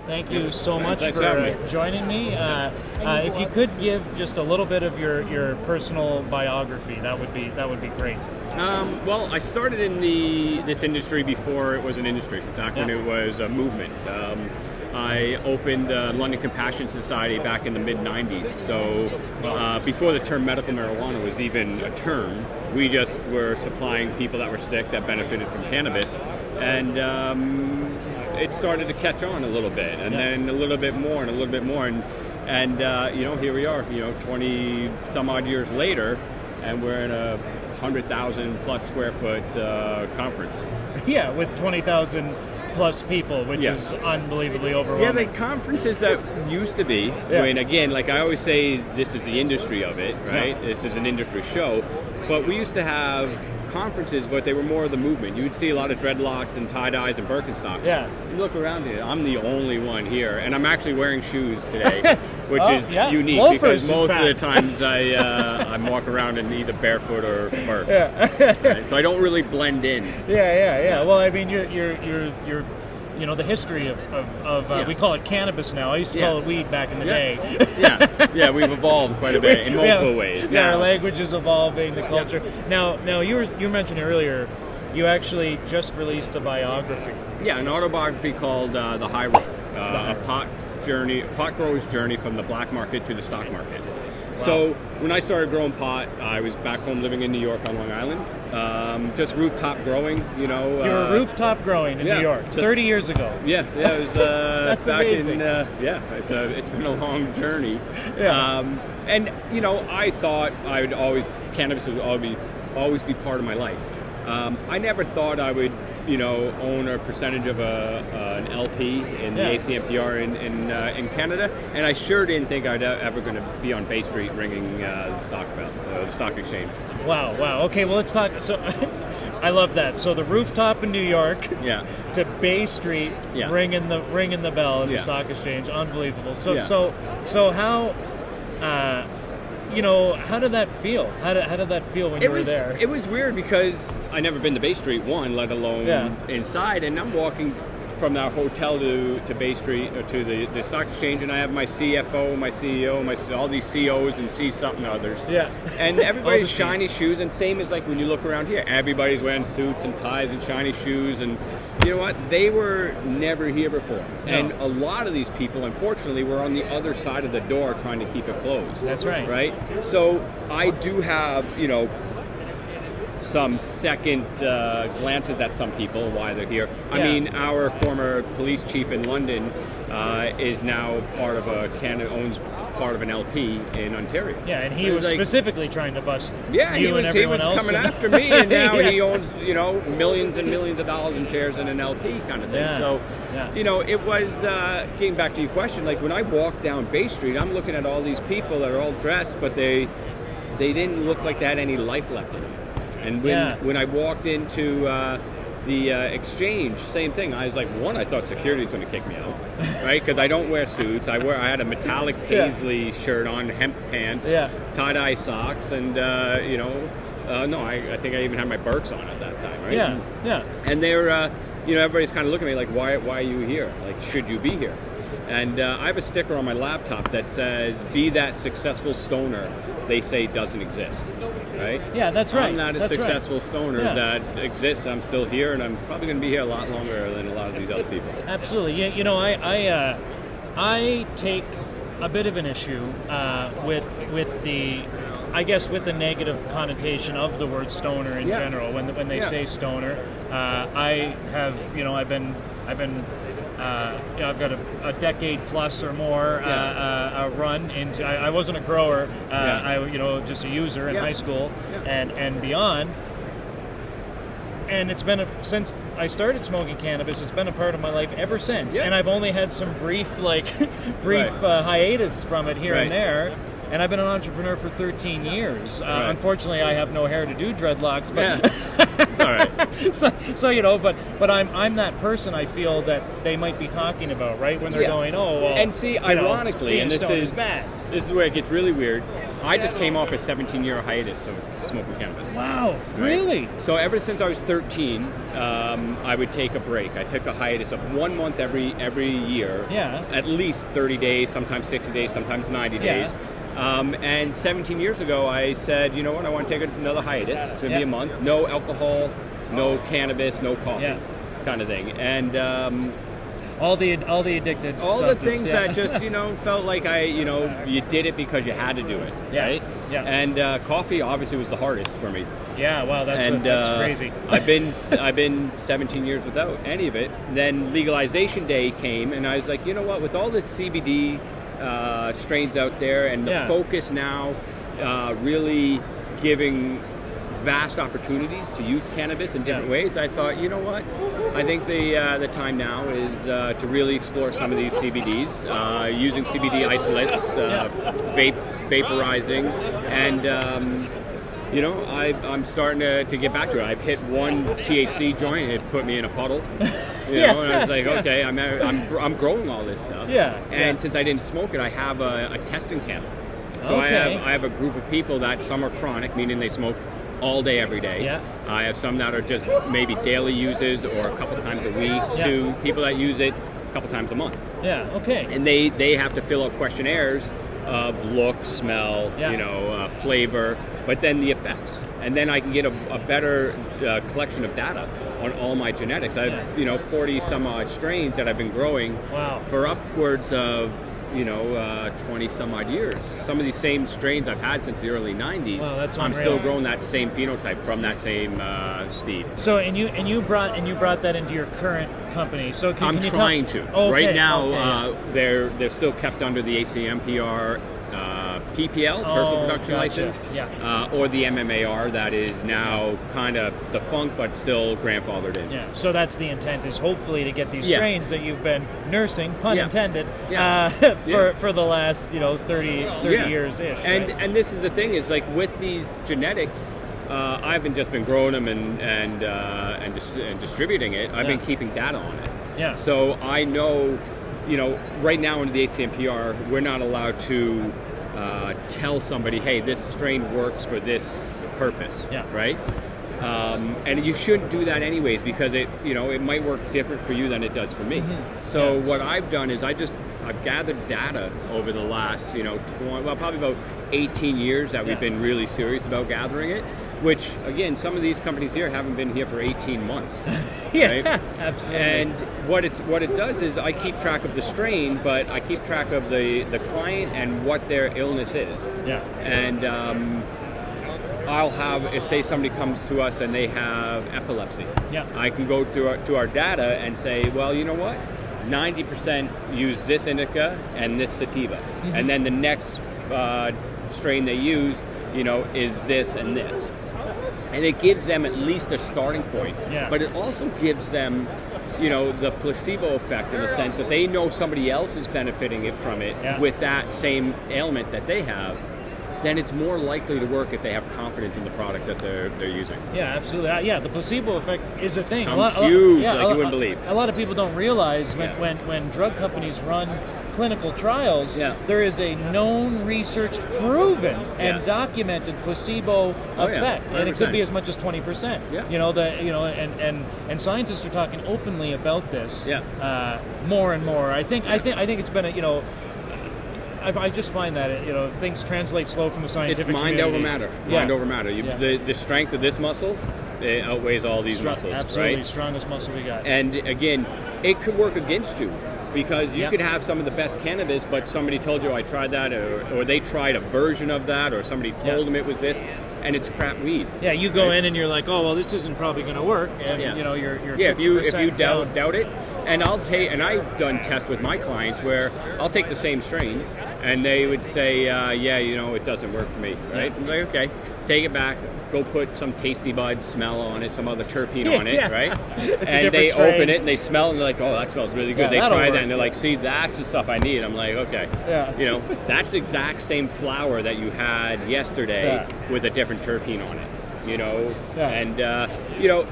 Thank you so much Thanks for joining me. If you could give just a little bit of your personal biography, that would be great. Well, I started in this industry before it was an industry, back when it was a movement. I opened London Compassion Society back in the mid-90s, so before the term medical marijuana was even a term, we just were supplying people that were sick that benefited from cannabis, and it started to catch on a little bit, and then a little bit more, and a little bit more, and here we are, 20 some odd years later, and we're in a 100,000 plus square foot conference. Yeah, with 20,000 plus people, which is unbelievably overwhelming. Yeah, the conferences that used to be, when again, like I always say, this is the industry of it, right? Yeah. This is an industry show, but we used to have conferences, but they were more of the movement. You would see a lot of dreadlocks and tie-dyes and Birkenstocks. Yeah. You look around here, I'm the only one here, and I'm actually wearing shoes today, which is unique. Loafers, because most of the times I walk around in either barefoot or Birks. Yeah. Right? So I don't really blend in. Yeah. Well, I mean, you're the history of we call it cannabis now. I used to call it weed back in the day. Yeah, we've evolved quite a bit in multiple ways. Yeah, our language is evolving, the culture. Now you mentioned earlier, you actually just released a biography. Yeah, an autobiography called The High Road, a pot grower's journey from the black market to the stock market. Wow. So when I started growing pot, I was back home living in New York on Long Island, just rooftop growing, You were rooftop growing in New York 30 years ago. Yeah, it was That's back amazing. It's been a long journey. Yeah. And I thought cannabis would always be part of my life. I never thought I would own a percentage of an LP in the ACMPR in Canada, and I sure didn't think I'd ever going to be on Bay Street ringing the stock exchange. Wow. Okay, well let's talk. So I love that. So the rooftop in New York, to Bay Street, ringing the bell at the stock exchange, unbelievable. So how? How did that feel? How did that feel when you were there? It was weird because I never been to Bay Street, let alone inside, and I'm walking from our hotel to Bay Street or to the stock exchange, and I have my CFO, my CEO, all these COs and C something others. Yeah. And everybody's shiny shoes, and same as like when you look around here, everybody's wearing suits and ties and shiny shoes, and you know what? They were never here before. No. And a lot of these people, unfortunately, were on the other side of the door trying to keep it closed. That's right. Right? So I do have, some second glances at some people why they're here. I mean, our former police chief in London is now part of owns part of an LP in Ontario. Yeah, and he was specifically trying to bust he was coming after me, and now he owns millions and millions of dollars in shares in an LP kind of thing. Yeah. So it was getting back to your question. Like when I walk down Bay Street, I'm looking at all these people that are all dressed, but they didn't look like they had any life left in them. And when I walked into the exchange, same thing. I was like, I thought security was going to kick me out, right? Because I don't wear suits. I had a metallic paisley shirt on, hemp pants, tie-dye socks, and I think I even had my Birks on at that time, right? Yeah. And they're, everybody's kind of looking at me like, why are you here? Like, should you be here? And I have a sticker on my laptop that says, "Be that successful stoner they say doesn't exist." Right? Yeah, that's right. I'm not a successful stoner that exists. I'm still here, and I'm probably going to be here a lot longer than a lot of these other people. Absolutely. I take a bit of an issue with the negative connotation of the word stoner in general. When they say stoner, I've got a decade plus or more a run into. I wasn't a grower. Just a user in high school and beyond. And it's been since I started smoking cannabis. It's been a part of my life ever since. And I've only had some brief hiatus from it here and there. And I've been an entrepreneur for 13 years. Unfortunately, I have no hair to do dreadlocks, but all right. but I'm that person I feel that they might be talking about, right? When they're going, oh, well. And see, ironically, and this is bad. this is where it gets really weird. I just came off a 17-year hiatus of smoking cannabis. Wow, right? really? So ever since I was 13, I would take a break. I took a hiatus of 1 month every year. Yeah. At least 30 days, sometimes 60 days, sometimes 90 days. And 17 years ago, I said, you know what, I want to take another hiatus. It's going to be a month. No alcohol, no cannabis, no coffee, kind of thing. And all the addicted all stuff the things that just felt like you did it because you had to do it, right? Yeah. And coffee obviously was the hardest for me. Yeah, wow, that's crazy. I've been 17 years without any of it. Then legalization day came, and I was like, you know what? With all this CBD strains out there, and the focus now really giving vast opportunities to use cannabis in different ways, I thought, you know what? I think the time now is to really explore some of these CBDs, using CBD isolates, vaporizing, and I'm starting to get back to it. I've hit one THC joint, it put me in a puddle. And I was like, okay, I'm growing all this stuff. And since I didn't smoke it, I have a testing panel. So I have a group of people that some are chronic, meaning they smoke all day, every day. I have some that are just maybe daily users or a couple times a week, to people that use it a couple times a month. And they have to fill out questionnaires of look, smell, flavor, but then the effects. And then I can get a better collection of data on all my genetics. I have 40 some odd strains that I've been growing for upwards of 20 some odd years. Some of these same strains I've had since the early 90s. Wow, that's I'm unreal. still growing that same phenotype from that same seed. So and you brought that into your current company. So I'm trying to. Right now, they're still kept under the ACMPR PPL, personal production license, or the MMAR that is now kind of defunct but still grandfathered in. So that's the intent, is hopefully to get these strains that you've been nursing, pun intended, for the last 30 years ish. And this is the thing, is like with these genetics, I haven't just been growing them and distributing it. I've been keeping data on it. So I know, right now under the ACMPR, we're not allowed to tell somebody, hey, this strain works for this purpose, right? And you shouldn't do that anyways, because it might work different for you than it does for me. So what I've done is I've gathered data over the last probably about 18 years that we've been really serious about gathering it. Which, again, some of these companies here haven't been here for 18 months. Right? Absolutely. And what it does is I keep track of the strain, but I keep track of the client and what their illness is. And I'll have, if say somebody comes to us and they have epilepsy, I can go to our data and say, well, you know what? 90% use this indica and this sativa. And then the next strain they use, is this and this. And it gives them at least a starting point. But it also gives them, the placebo effect, in the sense that they know somebody else is benefiting from it with that same ailment that they have. Then it's more likely to work if they have confidence in the product that they're using. Absolutely. The placebo effect is a thing. Huge, like you wouldn't believe. A lot of people don't realize when drug companies run clinical trials, there is a known, researched, proven, and documented placebo effect, and it could be as much as 20%. And scientists are talking openly about this more and more. I think it's been I just find that things translate slow from the scientific community. It's mind over matter. Mind over matter. The strength of this muscle, it outweighs all these muscles. Absolutely, right? Strongest muscle we got. And again, it could work against you, because you could have some of the best cannabis, but somebody told you I tried that, or they tried a version of that, or somebody told them it was this, and it's crap weed. You go in and you're like, oh well, this isn't probably going to work, and you're if you doubt it. And I've done tests with my clients where I'll take the same strain, and they would say, it doesn't work for me, right? I'm like, okay, take it back, go put some Tasty Bud smell on it, some other terpene on it, right? And they open it and they smell, and they're like, oh, that smells really good. They try that and they're like, see, that's the stuff I need. I'm like, okay, that's exact same flower that you had yesterday with a different terpene on it. and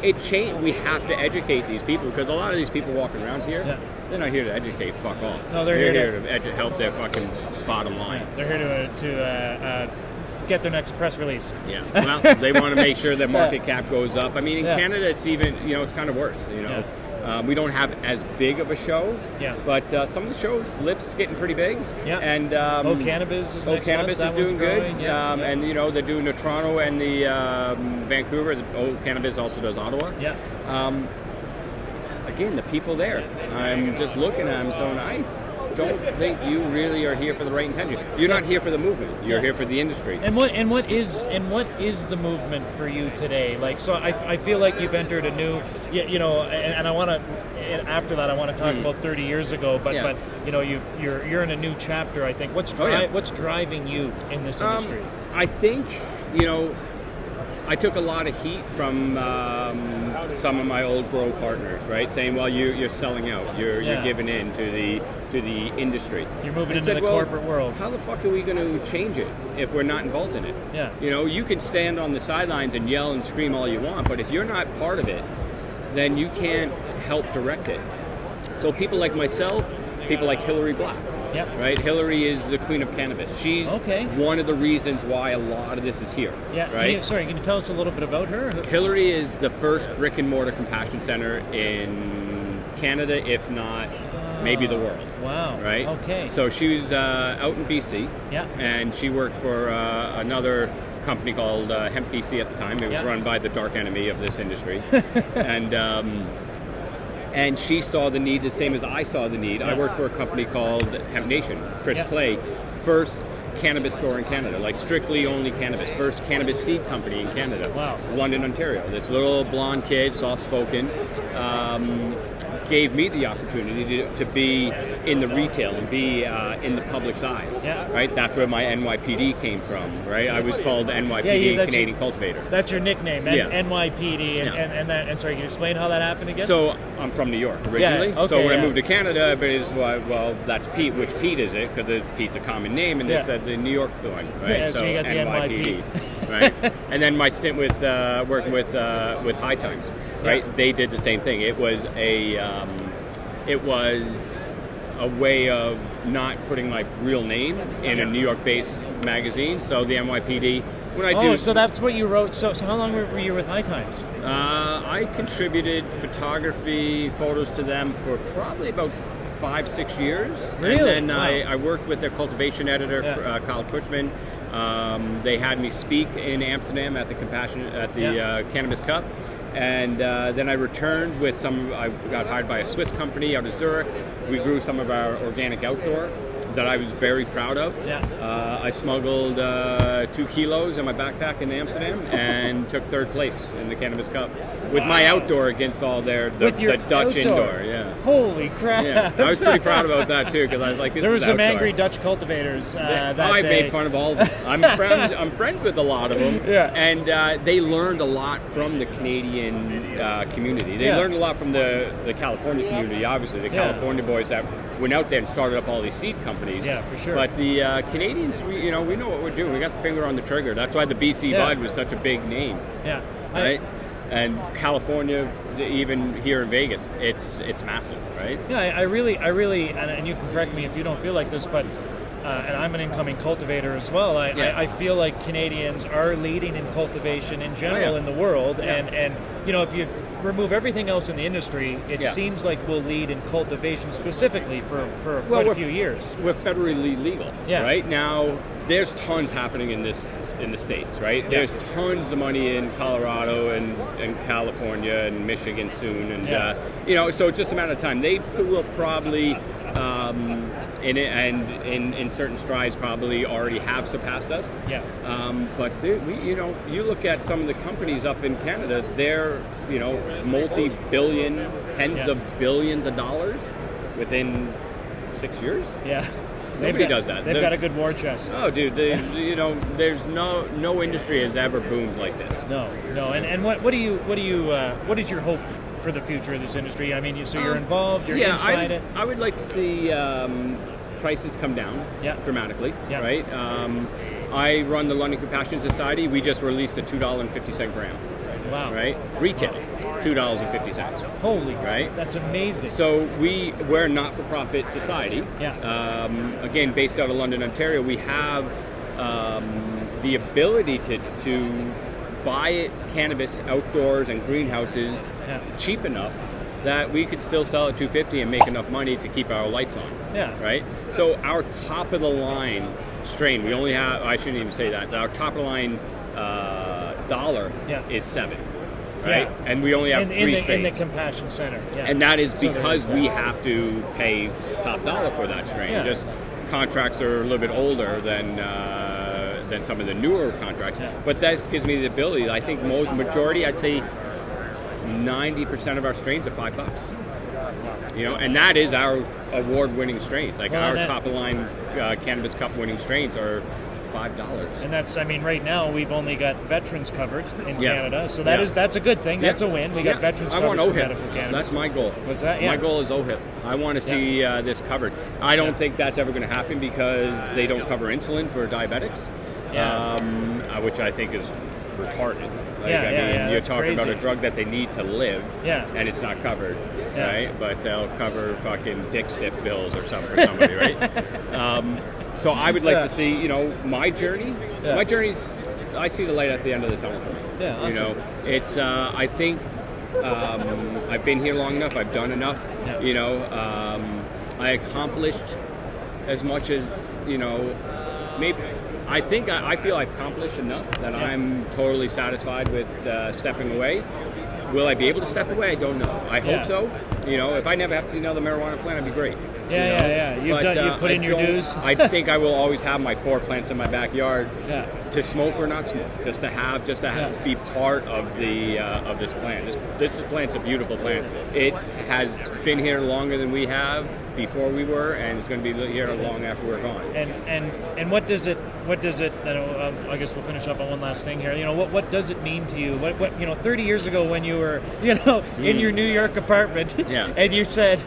it changed. We have to educate these people, because a lot of these people walking around here, they're not here to educate fuck all. No, they're here to help their fucking bottom line. Yeah, they're here to get their next press release. Yeah, well, they want to make sure that market cap goes up. I mean, in Canada, it's even, it's kind of worse, we don't have as big of a show, but some of the shows, Lift's getting pretty big. Yeah. And Cannabis is Cannabis is doing good. And they're doing the Toronto and the Vancouver. Cannabis also does Ottawa. Yeah. Again, the people there. I'm just looking at them, so I don't think you really are here for the right intention. You're not here for the movement. You're here for the industry. And what is the movement for you today? Like, so I feel like you've entered a new, and I want to. After that, I want to talk about 30 years ago. But you're in a new chapter. I think. What's driving you in this industry? I think I took a lot of heat from some of my old grow partners, right? Saying, "Well, you're selling out. You're giving in to the industry. You're moving into the corporate world. How the fuck are we going to change it if we're not involved in it? Yeah. You can stand on the sidelines and yell and scream all you want, but if you're not part of it, then you can't help direct it. So people like myself, people like Hillary Black. Yep. Right? Hillary is the queen of cannabis. She's one of the reasons why a lot of this is here. Yeah. Right? Can you tell us a little bit about her? Hillary is the first brick and mortar compassion center in Canada, if not maybe the world. Wow. Right? Okay. So she was out in BC. Yeah. And she worked for another company called Hemp BC at the time. It was run by the dark enemy of this industry. And she saw the need the same as I saw the need. I worked for a company called Hemp Nation. Chris Clay, first cannabis store in Canada, like strictly only cannabis. First cannabis seed company in Canada. Wow. London, Ontario. This little blonde kid, soft-spoken, gave me the opportunity to be in the retail and be in the public's eye. Yeah. Right? That's where my NYPD came from, right? I was called NYPD, Canadian Cultivator. That's your nickname, NYPD. And sorry, can you explain how that happened again? So I'm from New York originally. So when I moved to Canada, everybody's well, that's Pete. Which Pete is it? Because Pete's a common name, and they said the New York one, right? Yeah, so you got the NYPD, right? And then my stint with working with High Times, right? They did the same thing. It was a way of not putting my real name in a New York-based magazine. So the NYPD. So that's what you wrote. So how long were you with High Times? I contributed photography, photos to them for probably about 5-6 years. Really? And then I worked with their cultivation editor, Kyle Cushman. They had me speak in Amsterdam at the Cannabis Cup. And then I returned with I got hired by a Swiss company out of Zurich. We grew some of our organic outdoor that I was very proud of. I smuggled 2 kilos in my backpack in Amsterdam and took 3rd place in the Cannabis Cup with my outdoor against all the Dutch indoor. Yeah. Holy crap! Yeah, I was pretty proud about that too, because I was like, "This there is was some outdoor." Angry Dutch cultivators. That I day. made fun of all of them. I'm friends with a lot of them, and they learned a lot from the Canadian community. They learned a lot from the California community. Obviously, the California boys that went out there and started up all these seed companies. Yeah, for sure. But the Canadians, we know what we're doing. We got the finger on the trigger. That's why the BC Bud was such a big name. Yeah. Right. And California, even here in Vegas, it's massive, right? Yeah, I really, and you can correct me if you don't feel like this, but and I'm an incoming cultivator as well. I feel like Canadians are leading in cultivation in general in the world, and if you remove everything else in the industry, it seems like we'll lead in cultivation specifically for quite a few years. We're federally legal, right? Now, there's tons happening in the States, right? Yeah. There's tons of money in Colorado and California and Michigan soon, and so it's just a matter of time. They will probably in certain strides probably already have surpassed us. Yeah. But you look at some of the companies up in Canada, they're multi-billion, tens of billions of dollars within 6 years. Yeah. Nobody does that. They've got a good war chest. Oh, dude, there's no industry has ever boomed like this. No. And what is your hope for the future of this industry? I mean, you're involved, you're inside it. I would like to see prices come down dramatically, right? I run the London Compassion Society. We just released a $2.50 gram. Wow. Right? Retail, $2.50. Holy. Right? That's amazing. So we're a not-for-profit society. Yes. Again, based out of London, Ontario. We have the ability to buy cannabis outdoors and greenhouses cheap enough that we could still sell at $2.50 and make enough money to keep our lights on. Yeah. Right? So our top-of-the-line strain, we only have, I shouldn't even say that, our top-of-the-line dollar is 7. Right? Yeah. And we only have 3 strains. In the Compassion Center. Yeah. And that is because we have to pay top dollar for that strain. Yeah. Just contracts are a little bit older than some of the newer contracts. Yeah. But that gives me the ability. I think majority, I'd say 90% of our strains are $5. And that is our award-winning strains. Like our top-of-the-line Cannabis Cup winning strains are $5. And that's, right now we've only got veterans covered in Canada, so that's a good thing. That's a win. We got veterans covered. I want for OHIP. medical cannabis. That's my goal. What's that? My goal is OHIP. I want to see this covered. I don't think that's ever going to happen because they don't cover insulin for diabetics, which I think is retarded. You're talking about a drug that they need to live, and it's not covered, right? But they'll cover fucking dick stick bills or something for somebody, right? So I would like to see, my journey. My journey's, I see the light at the end of the tunnel for me. Yeah, awesome. It's, I think I've been here long enough. I've done enough. I accomplished as much as, maybe. I think I feel I've accomplished enough that I'm totally satisfied with stepping away. Will I be able to step away? I don't know. I hope so. If I never have to see another marijuana plant, it'd be great. You've put in your dues. I think I will always have my 4 plants in my backyard to smoke or not smoke, just to be part of the of this plant. This plant's a beautiful plant. It has been here longer than we have before we were, and it's going to be here long after we're gone. And what does it? I guess we'll finish up on one last thing here. What does it mean to you? What 30 years ago when you were in your New York apartment, and you said,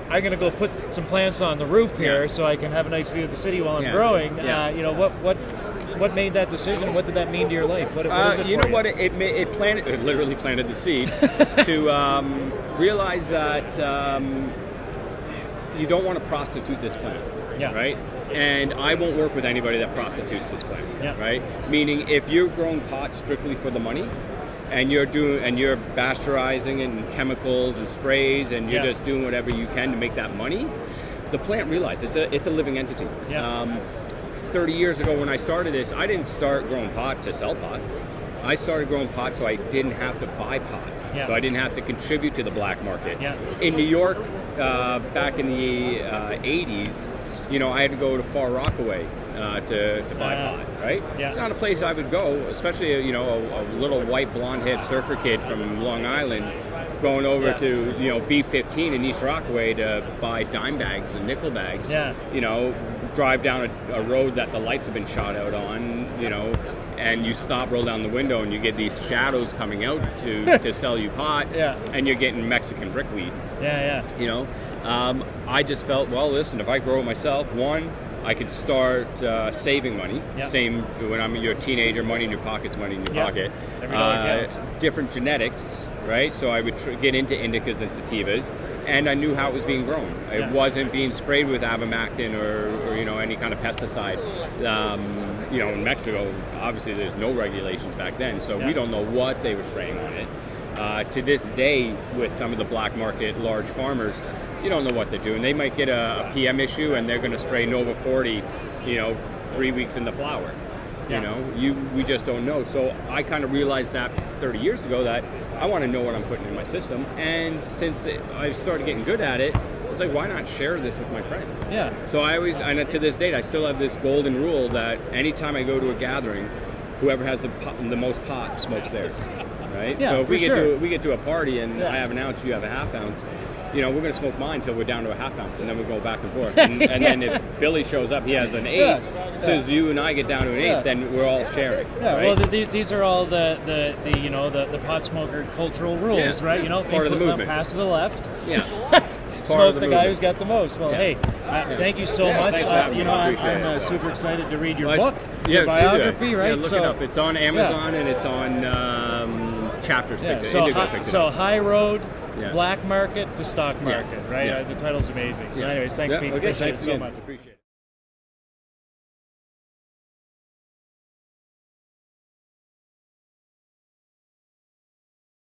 I'm going to go put some plants on the roof here so I can have a nice view of the city while I'm growing. What made that decision? What did that mean to your life? What is it for what? It literally planted the seed to realize that you don't want to prostitute this plant, right? And I won't work with anybody that prostitutes this plant, right? Meaning, if you're growing pot strictly for the money, and you're pasteurizing and chemicals and sprays, and you're just doing whatever you can to make that money, the plant realizes it's a living entity. 30 years ago when I started this, I didn't start growing pot to sell pot. I started growing pot so I didn't have to buy pot. So I didn't have to contribute to the black market. In New York, back in the 80s, I had to go to Far Rockaway to buy pot, right? It's not a place I would go, especially a little white blonde-haired surfer kid from Long Island going over to B15 in East Rockaway to buy dime bags and nickel bags. Drive down a road that the lights have been shot out on, and you roll down the window, and you get these shadows coming out to sell you pot, and you're getting Mexican brickweed. I just felt, well, listen, if I grow it myself, one, I could start saving money. Same when you're a teenager, money in your pocket's money in your pocket. Different genetics, right? So I would get into indicas and sativas, and I knew how it was being grown. It wasn't being sprayed with avamactin or any kind of pesticide. In Mexico, obviously there's no regulations back then, so we don't know what they were spraying on it. To this day, with some of the black market large farmers, you don't know what they're doing. They might get a PM issue and they're going to spray Nova 40, 3 weeks in the flower. We just don't know. So I kind of realized that 30 years ago that I want to know what I'm putting in my system. And since I started getting good at it, I was like, why not share this with my friends? So I always, and to this date, I still have this golden rule that anytime I go to a gathering, whoever has the most pot smokes theirs. Right? So if we get to a party and I have an ounce, you have a half ounce, we're going to smoke mine until we're down to a half ounce, and then we'll go back and forth. And then if Billy shows up, he has an eighth. So as you and I get down to an eighth, then we're all sharing. Right? Well, these are all the pot smoker cultural rules, right? It's part of the movement. Pass to the left. smoke the guy who's got the most. Well, hey, thank you so much. I'm super excited to read your book, your biography, right? Yeah, look it up. It's on Amazon and it's on Chapters. So High Road, Black Market to Stock Market, right? The title's amazing. So anyways, thanks, Pete. Appreciate it so much. Appreciate it.